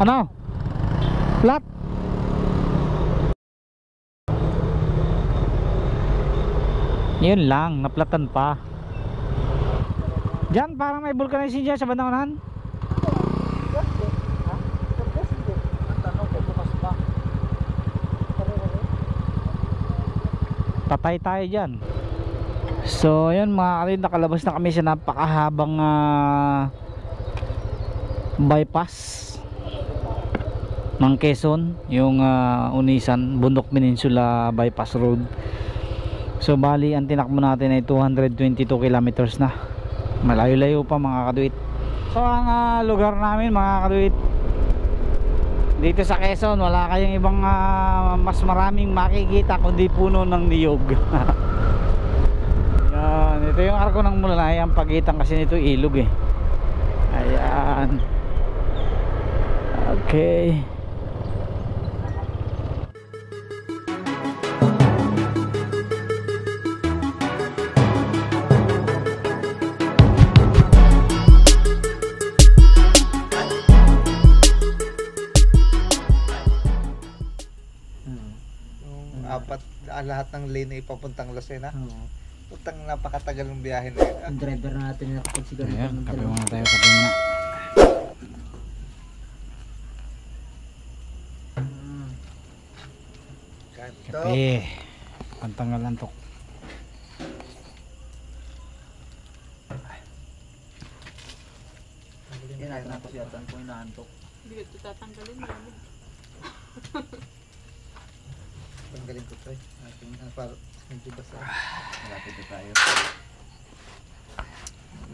Ano? Flat? Yun lang, naplatan pa. Diyan parang may vulcanizing dyan sa bandang unahan. Patay tayo dyan. So yun mga kalid, nakalabas na kami sa napakahabang bypass ng Quezon, yung Unisan Bundok Peninsula Bypass Road. So bali ang tinakbo natin ay 222 kilometers na. Malayo-layo pa mga kaduit. So ang lugar namin mga kaduit, dito sa Quezon, wala kayong ibang mas maraming makikita kundi puno ng niyog. Yan, ito yung arko ng Mulay. Ang pagitan kasi nito ilog eh. Ayan. Okay. Apat lahat ng lane ay papuntang Lucena. Putang napakatagal ng biyahe na yun. Ang driver natin na nakapagsigaro. Ayan, kape muna tayo, kape muna. Kape. Pantanggal antok. Yan natin ako siya ko inaantok. Hindi ko tatanggalin mo. Tanggalin ko to eh. Ating para medyo basa. Malapit na tayo.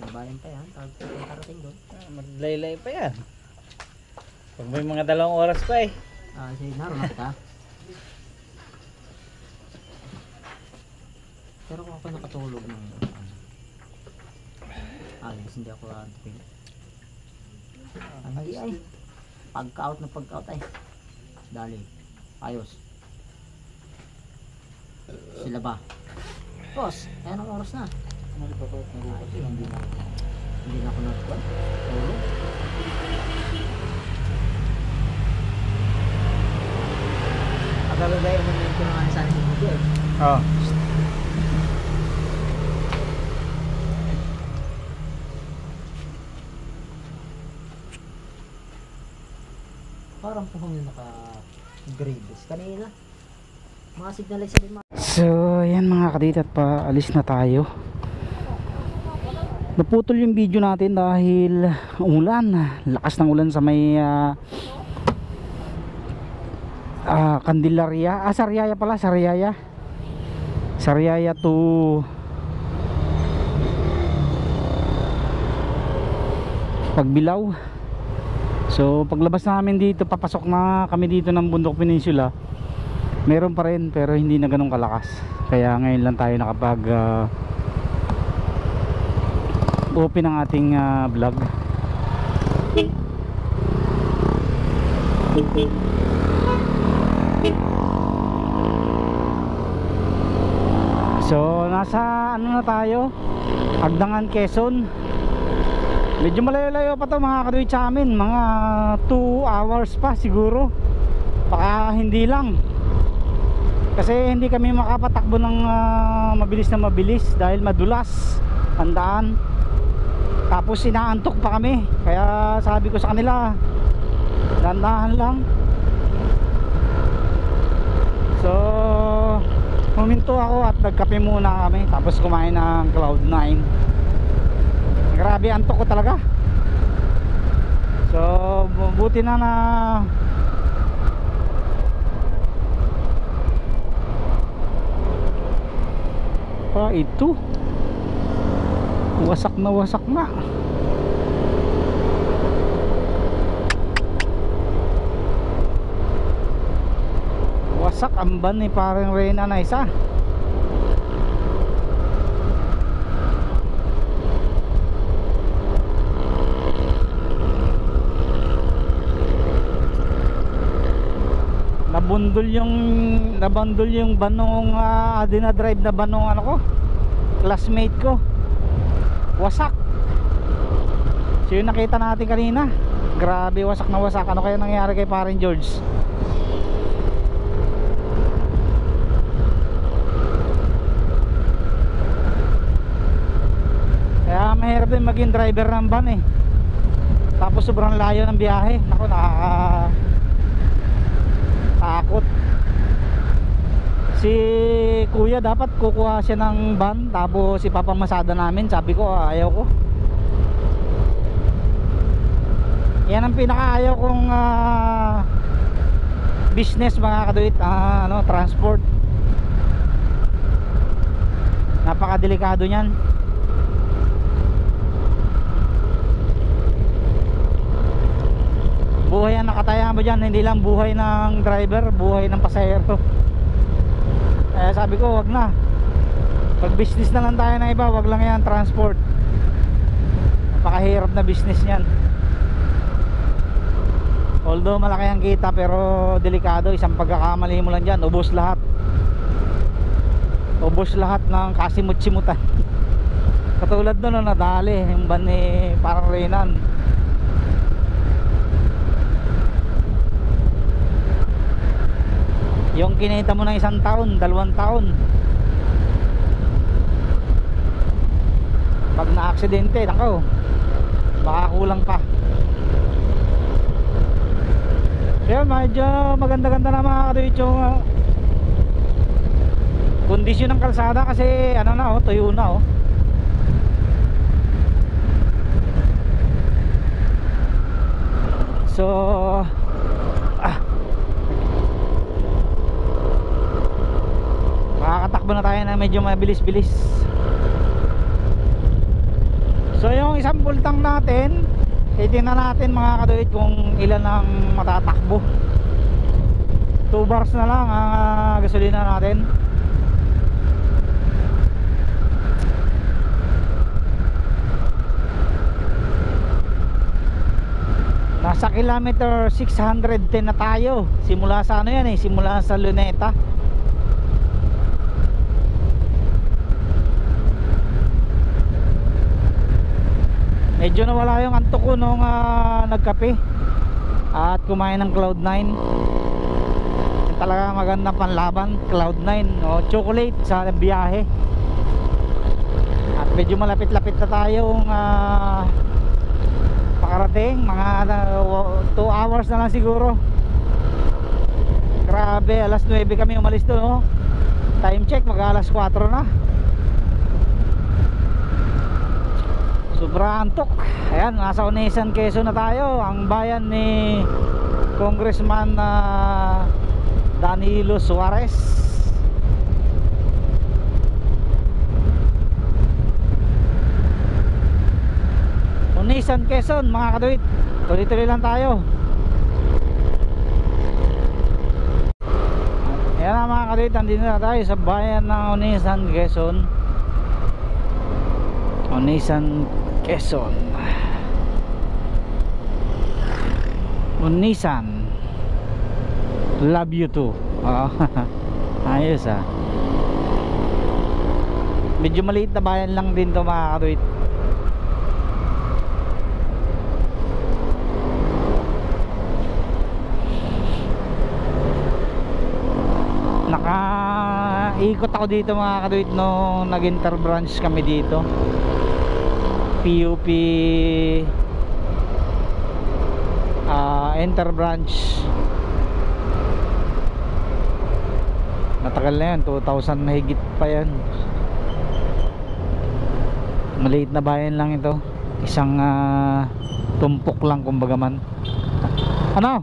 Mabayan pa yan. Tawag ko yung karating doon. Maglaylay pa yan. Pag may mga 2 oras pa eh. Sige, naroon na kita. Pero kung ako nakatulog ng alis, hindi ako antukin. Hindi ay. Pagka-out na pagka-out ay. Dali. Ayos. Sila ba? Boss, kaya ng oras na. Hindi na ako natuwa. Tulog. Agad-agad yung moment ko naman sa akin video eh. Oo. Parang po kami naka-grades kanina. Mga signalize din mga. So yan mga kadit, at paalis na tayo. Naputol yung video natin dahil ulan. Lakas ng ulan sa may Candelaria. Sariaya pala, Sariaya. Sariaya to Pagbilao. So paglabas namin dito, papasok na kami dito ng Bundok Peninsula. Meron pa rin pero hindi na ganun kalakas. Kaya ngayon lang tayo nakapag open ng ating vlog. So nasa ano na tayo, Agdangan, Quezon. Medyo malayo-layo pa to mga kaduit sa amin. Mga 2 hours pa siguro. Baka hindi lang. Kasi hindi kami makapatakbo ng mabilis na mabilis dahil madulas ang daan. Tapos inaantok pa kami. Kaya sabi ko sa kanila, dahan-dahan lang. So huminto ako at nagkape muna kami. Tapos kumain ng Cloud9. Grabe antok ko talaga. So buti na ito wasak na wasak ang ban ni parang Reyna na isa. nabundol yung banong dinadrive na banong ano ko, classmate ko, wasak. So yung nakita natin kanina, Grabe, wasak na wasak. Ano kaya nangyari kay paring George? Kaya mahirap din maging driver ng van eh. Tapos sobrang layo ng biyahe. Naku, takot. Si kuya dapat kukuha siya ng van, tapos ipapamasada namin. Sabi ko ayaw ko. Yan ang pinakaayaw kong business mga kaduit, transport. Napakadelikado niyan. Buhay ang nakataya mo dyan, hindi lang buhay ng driver, buhay ng pasahero. Kaya sabi ko wag na. Pag business na lang tayo na iba, wag lang yan transport. Napakahirap na business niyan. Although malaki ang kita, pero delikado. Isang pagkakamali mo lang dyan, ubos lahat. Ubos lahat ng kasimut-simutan. Katulad nun, nadali yung van ni parang Renan. Yung kinita mo ng 1 taon, 2 taon. Pag na-aksidente, nako, baka kulang pa. Kaya medyo maganda-ganda na mga kaduit yung kondisyon ng kalsada kasi ano na, tuyo na. So makakatakbo na tayo na medyo mabilis-bilis. So yung isang full tank natin, titingnan natin mga kaduit kung ilan ang matatakbo. 2 bars na lang ang gasolina natin. Nasa kilometer 610 na tayo. Simula sa ano yan simula sa Luneta. Medyo nawala yung antok ko nung nagkape at kumain ng Cloud9. Talaga magandang panlaban Cloud9 o chocolate sa biyahe. At medyo malapit-lapit na tayong pakarating. Mga 2 hours na lang siguro. Grabe, alas 9 kami umalis doon. Time check, mag alas 4 na. Sobra antok. Ayan, nasa Onisan, Quezon na tayo. Ang bayan ni Congressman Danilo Suarez. Onisan, Quezon mga kaduit. Tuloy-tuloy lang tayo. Ayan na mga kaduit, nandito na tayo sa bayan ng Onisan, Quezon. Onisan, Quezon. Onisan, love you too. Ayos medyo maliit na bayan lang din to mga kaduit. Nakaikot ako dito mga kaduit nung nag-interbranch kami dito. PUP interbranch. Matagal na yan, 2000 na higit pa yan. Maliit na bayan lang ito. Isang tumpok lang kumbaga man. Ano?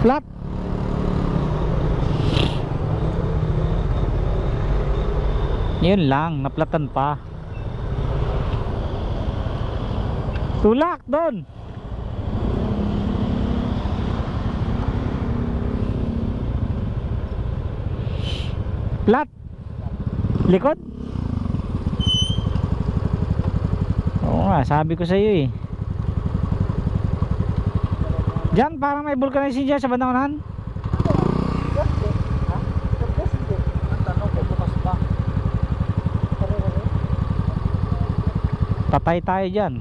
Flat? Yun lang, naplatan pa. Tulak doon. Flat. Likod. Oo nga, sabi ko sa iyo Diyan parang may vulcanizing dyan sa bandang unahan. Patay tayo dyan.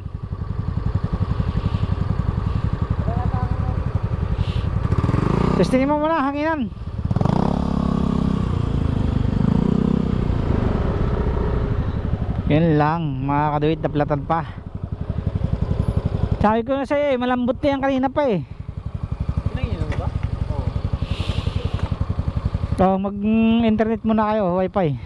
Testingin mo muna hanginan. Yan lang mga kaduwit, naplatan pa. Sabi ko na sa'yo eh, malambot na yan kanina pa eh. Nanginom ba? Oo. So mag internet muna kayo, wifi.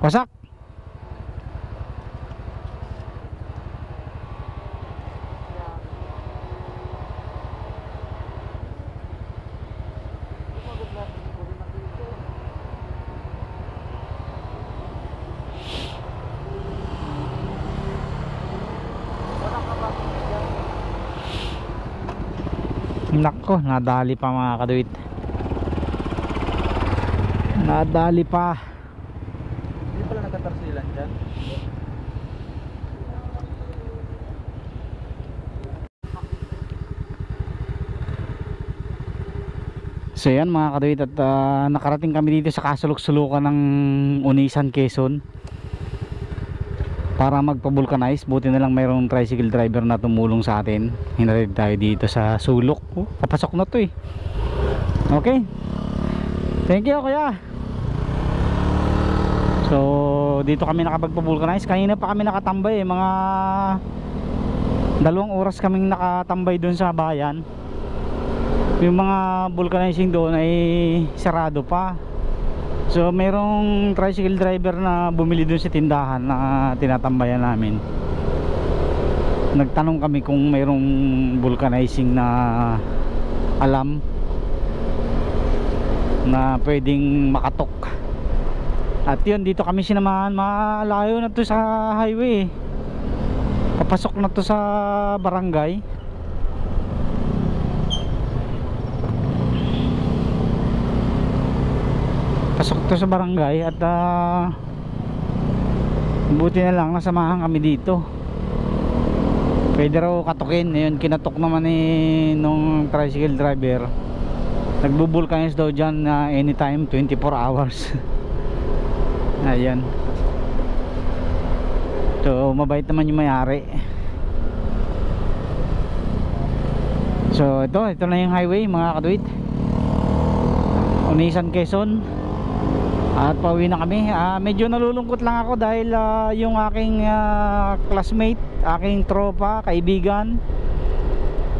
Wasak. Nako, nadali pa mga kaduwit. Nadali pa. Hindi pala nagkatarsilan dyan. So yan mga kaduwit, at nakarating kami dito sa kasulok-sulukan ng Unisan, Quezon para magpa-vulcanize. Buti na lang mayroong tricycle driver na tumulong sa atin. Hinatid tayo dito sa sulok. Papasok na to eh. Okay, thank you kuya. So dito kami nakapagpa-vulcanize. Kanina pa kami nakatambay eh. Mga 2 oras kaming nakatambay doon sa bayan. Yung mga vulcanizing doon ay sarado pa. So mayroong tricycle driver na bumili doon sa tindahan na tinatambayan namin. Nagtanong kami kung mayroong vulcanizing na alam na pwedeng makatok. At yun, dito kami sinamahan. Malayo na to sa highway. Papasok na to sa barangay. Pasok to sa barangay at buti na lang nasamahan kami dito. Pwede raw katukin. Ayun, kinatok naman nung tricycle driver. Nagbubulkanize daw dyan anytime, 24 hours. Ayan. So mabait naman yung may-ari. So ito na yung highway mga kaduwit, Unisan, Quezon. At pauwi na kami. Medyo nalulungkot lang ako dahil yung aking classmate, aking tropa, kaibigan,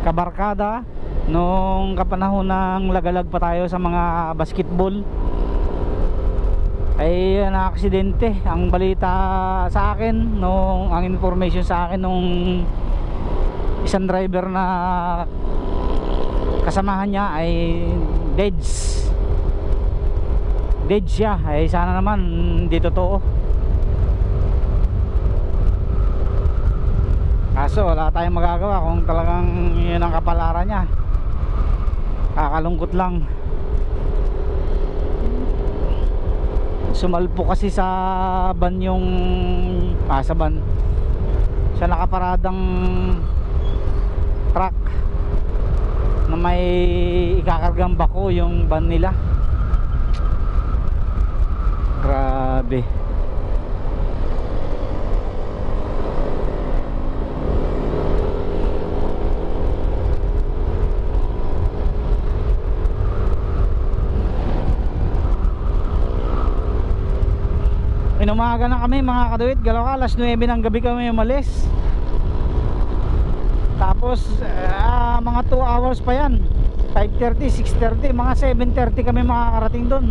kabarkada nung kapanahon ng lagalag pa tayo sa mga basketball ay na-aksidente. Ang balita sa akin ang information sa akin nung isang driver na kasamahan niya ay dead siya. Ay sana naman hindi totoo. Kaso wala tayong magagawa kung talagang yun ang kapalaran niya. Kakalungkot lang. Sumalpo kasi sa ban yung sa ban sa nakaparadang truck na may ikakargang bako yung ban nila. Grabe. Inumaga na kami mga kaduwit. Galaw ka, alas 9 ng gabi kami umalis. Tapos mga 2 hours pa yan. 5:30, 6:30, mga 7:30 kami makakarating doon.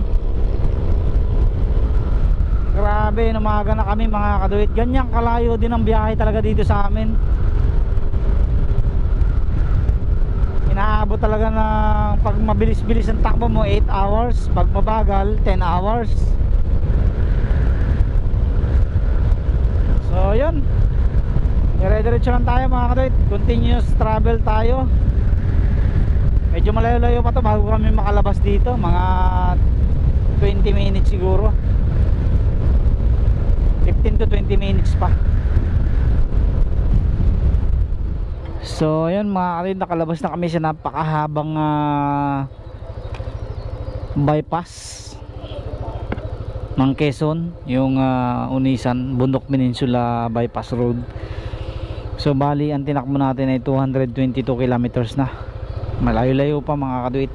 Grabe, numaga na kami mga kaduwit. Ganyang kalayo din ang biyahe talaga dito sa amin. Inaabot talaga na pag mabilis-bilis ang takbo mo 8 hours, pag mabagal 10 hours. So yun, dire-diretso lang tayo mga kaduwit. Continuous travel tayo. Medyo malayo-layo pa to bago kami makalabas dito. Mga 20 minutes siguro, 15 to 20 minutes pa. So ayan mga kaduwit, nakalabas na kami sa napakahabang bypass ng Quezon, yung Unisan Bundok Peninsula Bypass Road. So bali ang tinakbo natin ay 222 kilometers na. Malayo-layo pa mga kaduit.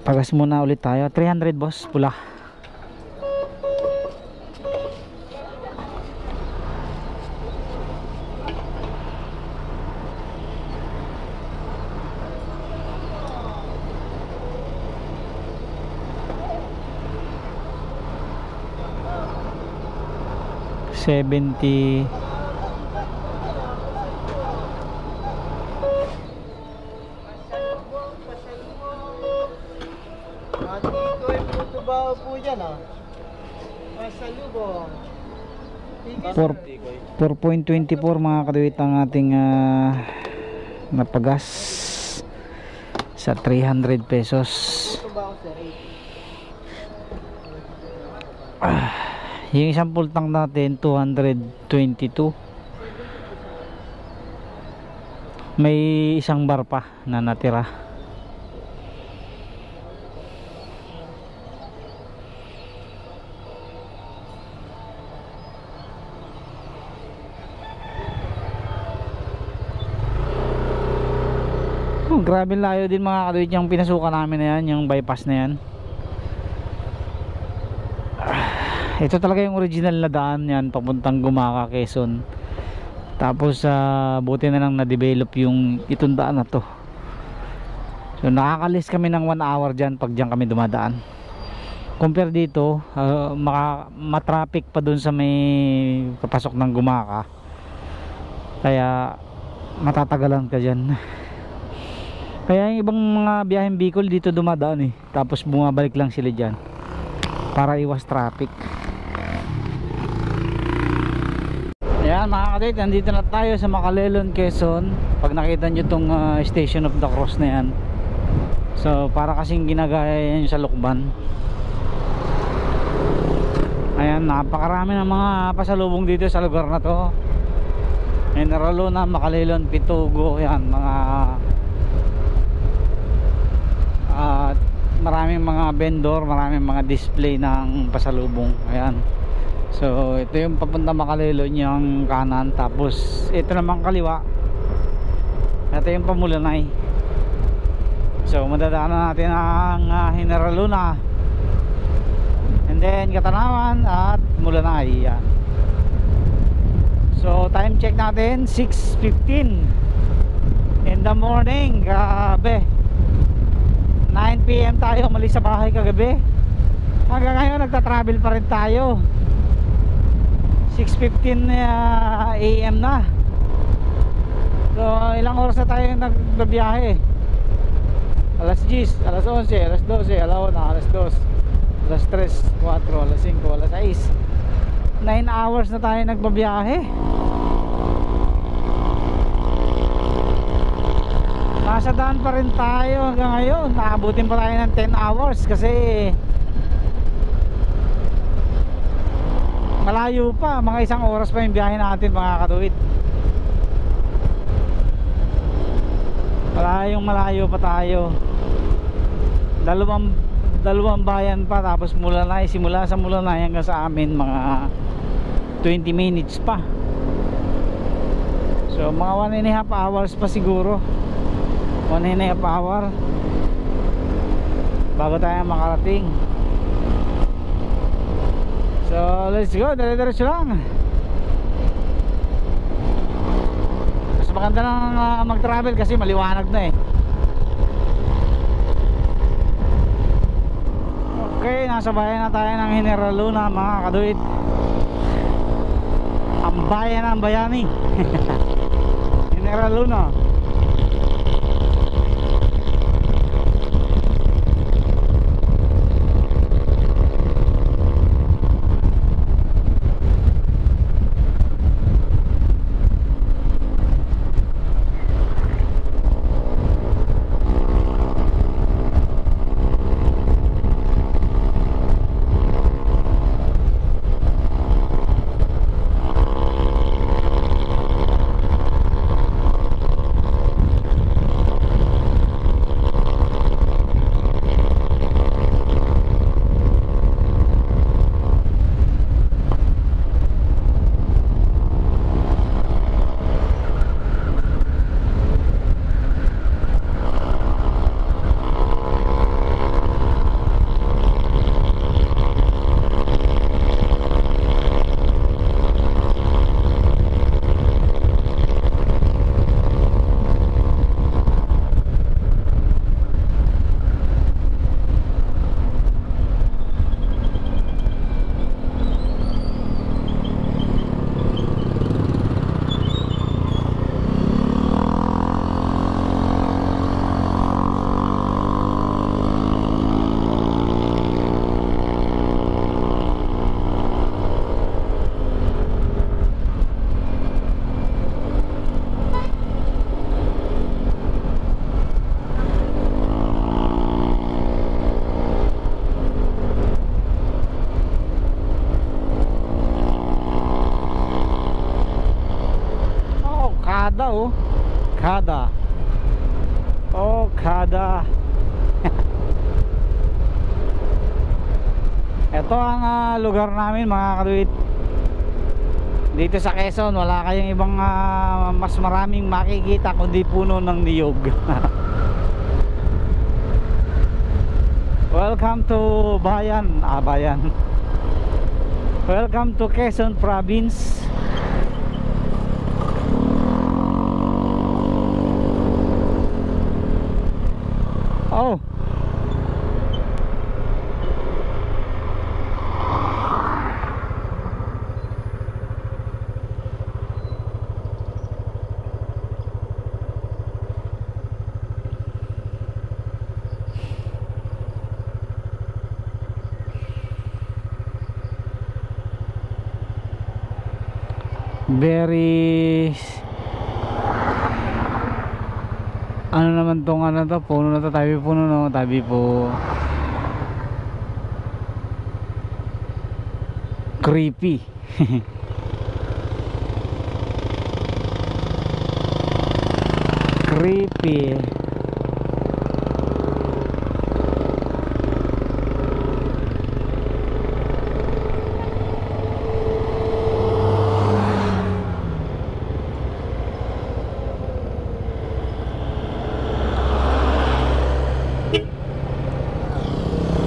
Pagas muna ulit tayo. 300 boss, pula. $70. Matikoy puto ba po dyan ah? Pasalubong. 4.24 mga kaduit ang ating napagas sa 300 pesos. Puto ba ako sir? Yung isang full tank natin 222. May isang bar pa na natira. Grabe layo din mga kaduit yung pinasukan namin na yan, yung bypass na yan. Ito talaga yung original na daan yan papuntang Gumaka, Quezon. Tapos buti na lang na-develop yung itong daan na to. So nakakalis kami ng 1 hour dyan pag dyan kami dumadaan. Compare dito, matraffic pa dun sa may kapasok ng Gumaka. Kaya matatagalan ka dyan. Kaya yung ibang mga biyaheng Bicol dito dumadaan tapos bumabalik lang sila dyan para iwas traffic. Ayan mga kadit, nandito na tayo sa Macalelon, Quezon. Pag nakita nyo itong Station of the Cross na yan, so para kasing ginagaya yan sa Lukban. Ayan, napakarami ng mga pasalubong dito sa lugar na to. General Luna, Macalelon, Pitugo, yan mga maraming mga vendor, maraming mga display ng pasalubong. Ayan. So ito yung papunta Macalelon yung kanan, tapos ito naman kaliwa. Ito yung Pamulanay. So madadaanan natin ang General Luna, and then Katanawan at Mulanay. Yan. So time check natin 6:15 in the morning. Grabe, 9 PM tayo umalis sa bahay kagabi. Hanggang ngayon nagta-travel pa rin tayo. 6:15 AM na. So ilang oras na tayo nagbiyahe? Alas 10, alas 11, alas 12, alas 1, alas 2, alas 3, 4, alas 5, alas 6. 9 hours na tayo nagbabiyahe. Nasa daan pa rin tayo hanggang ngayon. Naabutin pa tayo ng 10 hours kasi malayo pa. Mga isang oras pa yung biyahe natin mga katuwid. Malayo pa tayo. Dalawang bayan pa, tapos Mulanay, simula sa Mulanay hanggang sa amin mga 20 minutes pa. So mga 1.5 hours pa siguro. 1.5 hour bago tayo makarating. So let's go, dire-diretso lang. Mas maganda lang mag-travel kasi maliwanag na Okay, nasa bayan na tayo ng General Luna mga kaduit. Ang bayan ng bayani. General Luna. Okada. Okada. Ito ang lugar namin mga kaduit. Dito sa Quezon, wala kayong ibang mas maraming makikita kundi puno ng niyog. Welcome to Bayan. Bayan. Welcome to Quezon Province. Oh. Very ano naman tong ano to, puno na to, tabi puno no, tabi po creepy. Creepy.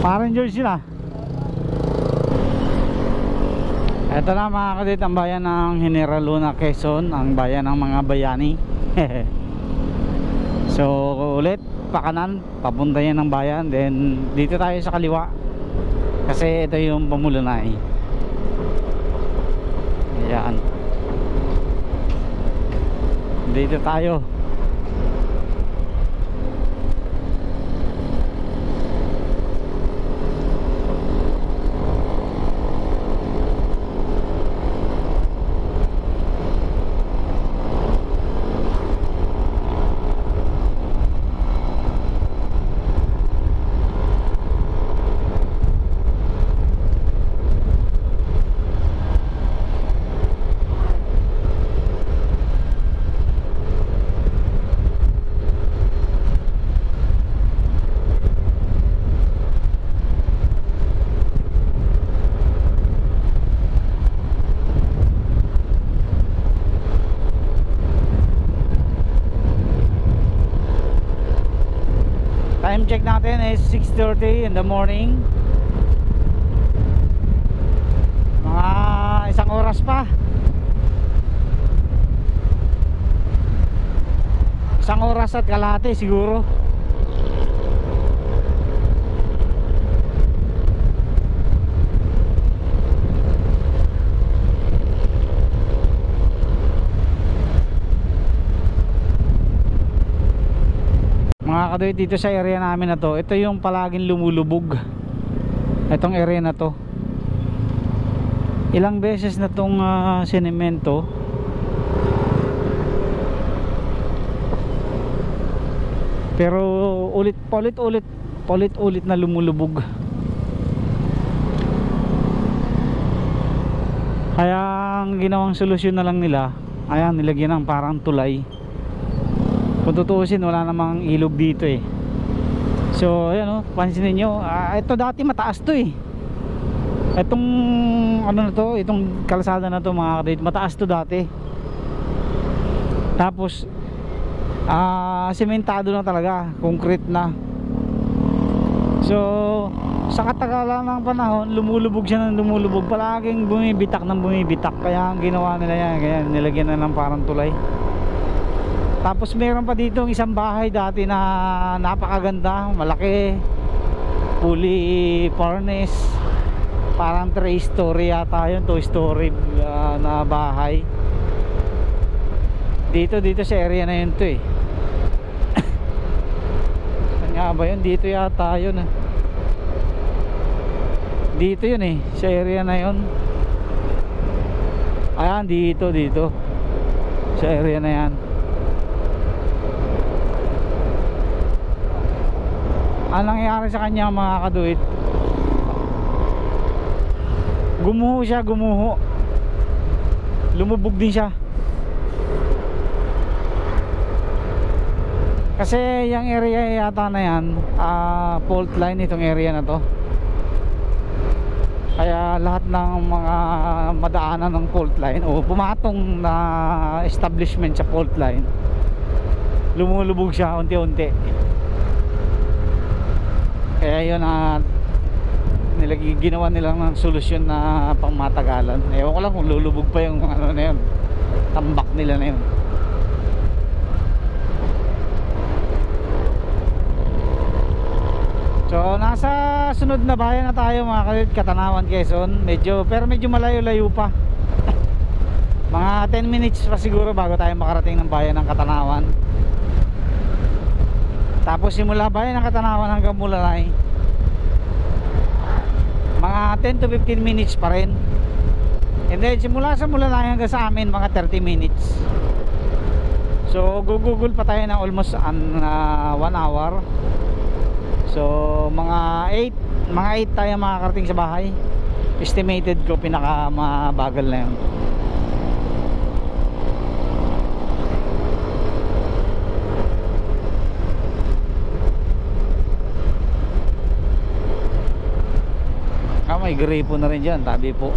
Parang George sila. Ito na mga kadit, ang bayan ng General Luna, Quezon, ang bayan ng mga bayani. So ulit pakanan, papunta yan ng bayan. Then dito tayo sa kaliwa, kasi ito yung Pamulunay. Ayan, dito tayo. Time check natin is 6:30 in the morning. Mga isang oras pa. Isang oras at kalahati siguro. Mga kadoy, dito sa area namin na to, ito yung palaging lumulubog. Itong area na to, ilang beses na tong sinemento. Pero ulit na lumulubog. Kaya ang ginawang solusyon na lang nila, ayan, nilagyan ng parang tulay. Kung tutuusin, wala namang ilog dito eh. So ayan o, pansinin nyo, ito dati mataas to eh. Itong ano na to, itong kalsada na to mga kadit, mataas to dati. Tapos sementado na talaga, concrete na. So sa katagalan ng panahon, lumulubog siya ng lumulubog, palaging bumibitak ng bumibitak. Kaya ang ginawa nila yan, kaya nilagyan na ng parang tulay. Tapos meron pa dito isang bahay dati na napakaganda, malaki, fully furnished, parang 3-story yata yun, 2-story na bahay. Dito sa area na yun to eh. Saan nga ba yun? Dito yata yun. Dito yun eh, sa area na yun. Ayan, dito sa area na yan. Ang nangyari sa kanya mga kaduit, gumuho siya, lumubog din siya. Kasi yung area yata na yan, fault line itong area na to. Kaya lahat ng mga madaanan ng fault line o pumatong na establishment sa fault line, lumulubog siya unti-unti. Kaya yun ginawa nilang ng solusyon na pangmatagalan. Ewan ko lang kung lulubog pa yung ano na yun, tambak nila na yun. So nasa sunod na bayan na tayo mga kalit, Katanawan, Quezon. Pero medyo malayo-layo pa. Mga 10 minutes pa siguro bago tayo makarating ng bayan ng Katanawan. Tapos simula bayan ng Katanawan hanggang Mulalay, mga 10 to 15 minutes pa rin. And then simula sa Mulalay hanggang sa amin mga 30 minutes. So gugugol pa tayo ng almost 1 hour. So mga 8 tayo makakarating sa bahay. Estimated ko pinaka mabagal na yun. May gripo na rin dyan, tabi po.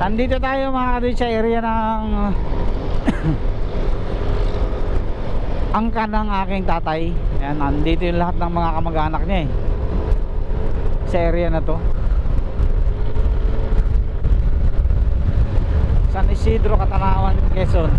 Nandito tayo mga kadoy sa area ng angkan ng aking tatay. Ayan, nandito yung lahat ng mga kamag-anak niya sa area na to. San Isidro, Katanawan, Quezon.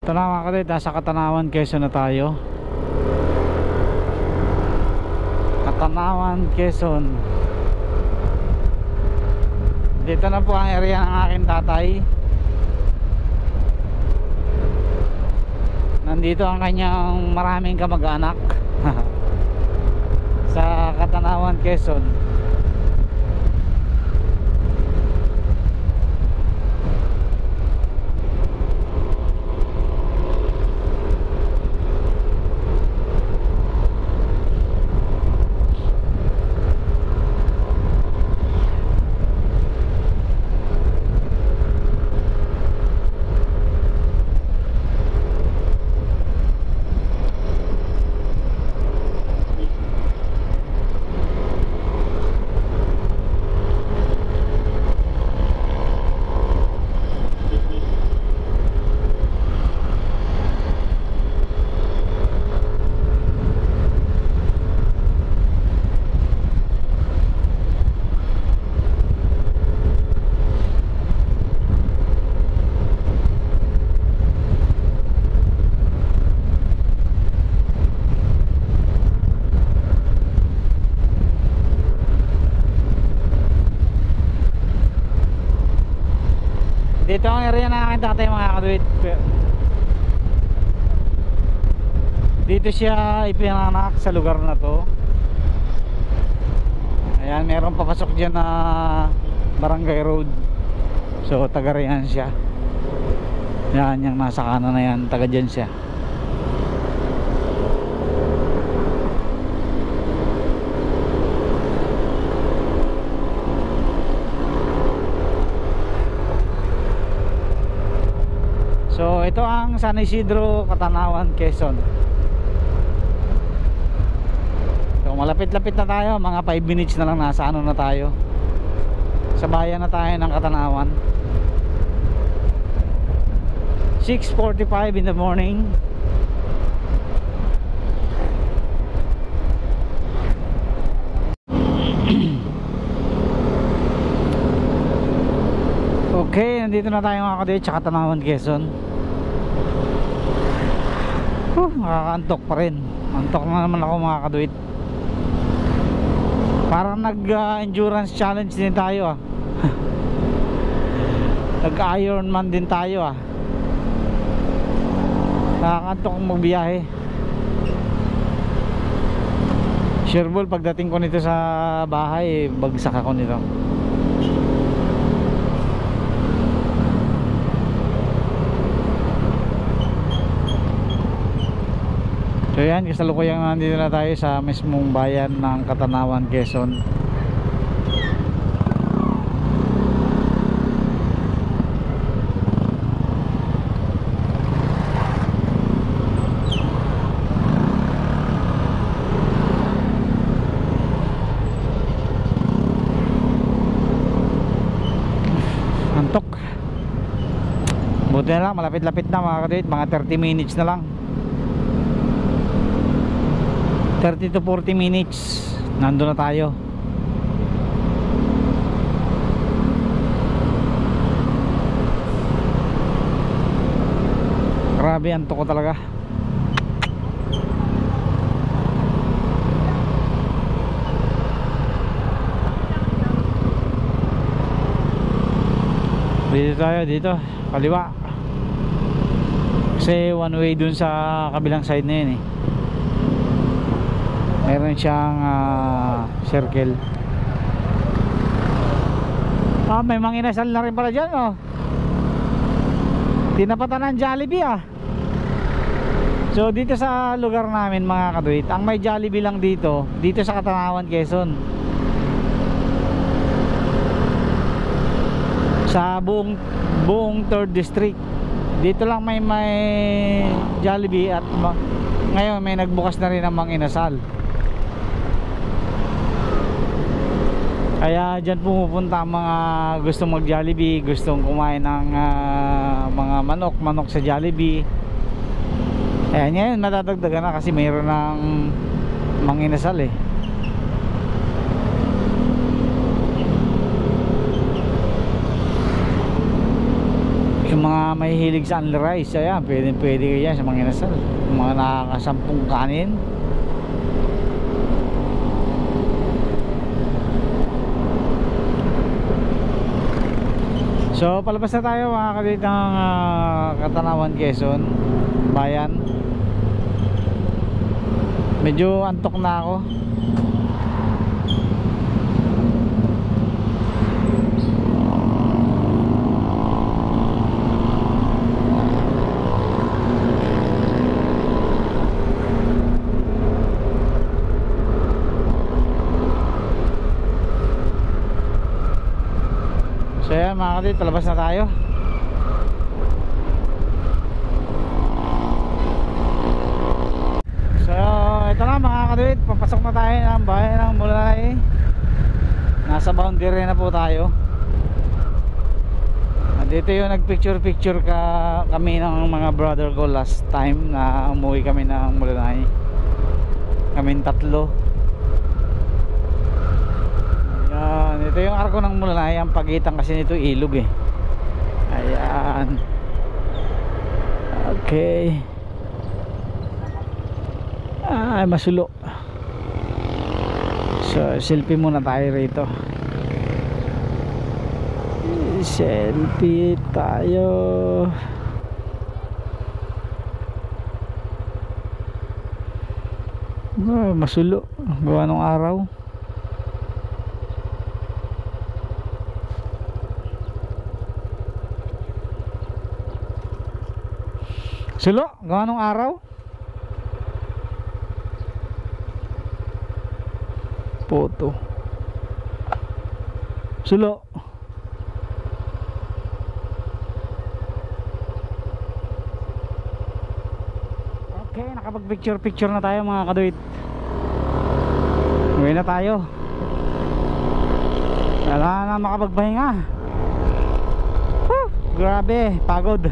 Ito na mga kapatid, nasa Katanawan, Quezon na tayo. Katanawan, Quezon. Dito na po ang area ng aking tatay. Nandito ang kanyang maraming kamag-anak sa Katanawan, Quezon. Dito ang area na aking tatay mga kaduit. Dito siya ipinanak sa lugar na to. Ayan, meron papasok dyan na barangay road. So taga riyan siya. Yan, yung nasa kanan na yan, taga dyan siya. So ito ang San Isidro, Catanawan, Quezon. So malapit-lapit na tayo, mga 5 minutes na lang nasa ano na tayo. Sa bayan na tayo ng Catanawan. 6:45 in the morning. Okay, nandito na tayo mga kadit sa Catanawan, Quezon. Nakakaantok pa rin. Antok na naman ako mga kaduit. Parang nag-endurance challenge din tayo Nag-Ironman din tayo Nakakaantok kong magbiyahe. Sure ball, pagdating ko nito sa bahay, bagsak ako nito. So yan, kasalukuyang nandito na tayo sa mismong bayan ng Catanawan, Quezon. Antok. Buti na lang, malapit-lapit na mga kadit, mga 30 minutes na lang. 30 to 40 minutes nandun na tayo. Grabe, antok ko talaga. Dito tayo, dito kaliwa kasi one way dun sa kabilang side na yun meron siyang circle. May mga inasal na rin pala dyan tinapatan ng Jollibee So dito sa lugar namin mga kaduit, ang may Jollibee lang dito sa Catanawan, Quezon. Sa buong 3rd district dito lang may Jollibee at ngayon may nagbukas na rin ang mga inasal. Kaya dyan pumupunta ang mga gustong mag Jollibee, gustong kumain ng mga manok sa Jollibee. Ayan, ngayon madadagdagan na kasi mayroon ng manginasal Yung mga may hilig sa only rice, ayan, pwede kaya sa manginasal. Yung mga nakakasampung kanin. So palabas na tayo mga kadit ng Catanawan, Quezon bayan. Medyo antok na ako. So yan mga kadit, palabas na tayo. So ito na mga kadit, papasok na tayo ng bayan ng Mulay. Nasa boundary na po tayo. Dito yung nagpicture kami ng mga brother ko last time na umuwi kami ng Mulay. Kaming tatlo. Ito yung arko ng Mulay, ang pagitan kasi nito ilog Ayan. Okay. Ay, masulo. So, selfie muna tayo rito. Selfie tayo. Masulo. Gawa nung araw. Sulo, gawa nung araw. Photo. Sulo. nakapag picture na tayo mga kaduit. Uwi na tayo. Wala na makapagpahinga. Grabe, pagod.